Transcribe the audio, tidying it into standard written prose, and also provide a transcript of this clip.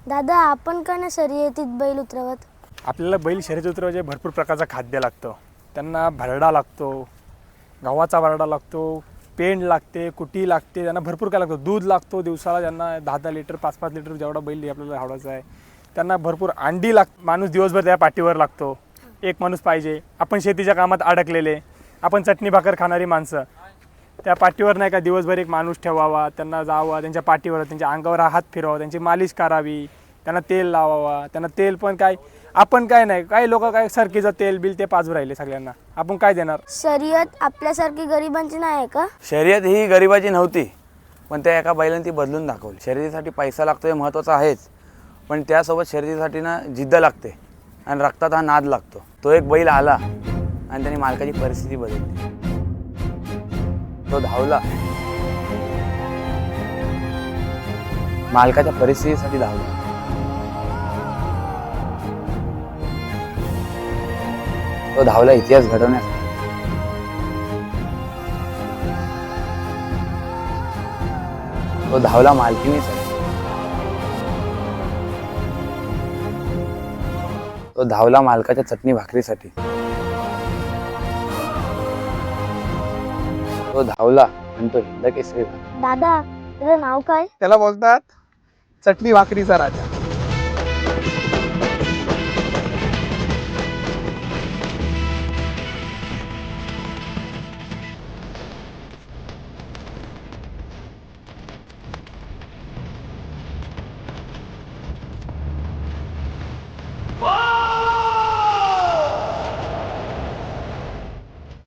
दादा आपण का नाही शर्यतीत बैल उतरवत? आपल्याला बैल शर्यत उतरवायचे भरपूर प्रकारचं खाद्य लागतं. त्यांना भरडा लागतो, गव्हाचा भरडा लागतो, पेंड लागते, कुटी लागते, त्यांना भरपूर काय लागतं. दूध लागतो दिवसाला त्यांना 10-10 लिटर 5-5 लिटर जेवढा बैल आपल्याला आवडायचा आहे. त्यांना भरपूर अंडी माणूस दिवसभर त्या पाठीवर लागतो. एक माणूस पाहिजे. आपण शेतीच्या कामात अडकलेले, आपण चटणी भाकर खाणारी माणसं, त्या पाठीवर नाही का दिवसभर एक माणूस ठेवावा, त्यांना जावा, त्यांच्या पाठीवर त्यांच्या अंगावर हात फिरवावा, त्यांची मालिश करावी, त्यांना तेल लावावा. त्यांना तेल पण काय आपण काय नाही, काही लोक काय सरकीचं तेल बिल ते पाजू राहिले सगळ्यांना, आपण काय देणार? शर्यत आपल्यासारखी गरिबांची नाही आहे का? शर्यत ही गरिबाची नव्हती, पण त्या एका बैलाने ती बदलून दाखवली. शर्यतीसाठी पैसा लागतो हे महत्त्वाचं आहेच, पण त्यासोबत शर्यतीसाठी ना जिद्द लागते आणि रक्तात हा नाद लागतो. तो एक बैल आला आणि त्याने मालकाची परिस्थिती बदलली. तो धावला, मालकाच्या परिस्थितीसाठी धावला. तो धावला इतिहास घडवण्यासाठी. तो धावला मालकीनीसाठी. तो धावला मालकाच्या चटणी भाकरीसाठी. तो धावला आणि तो हिंद केसरी झाला. दादा तुझं नाव काय? त्याला बोलतात चटणी भाकरीचा राजा.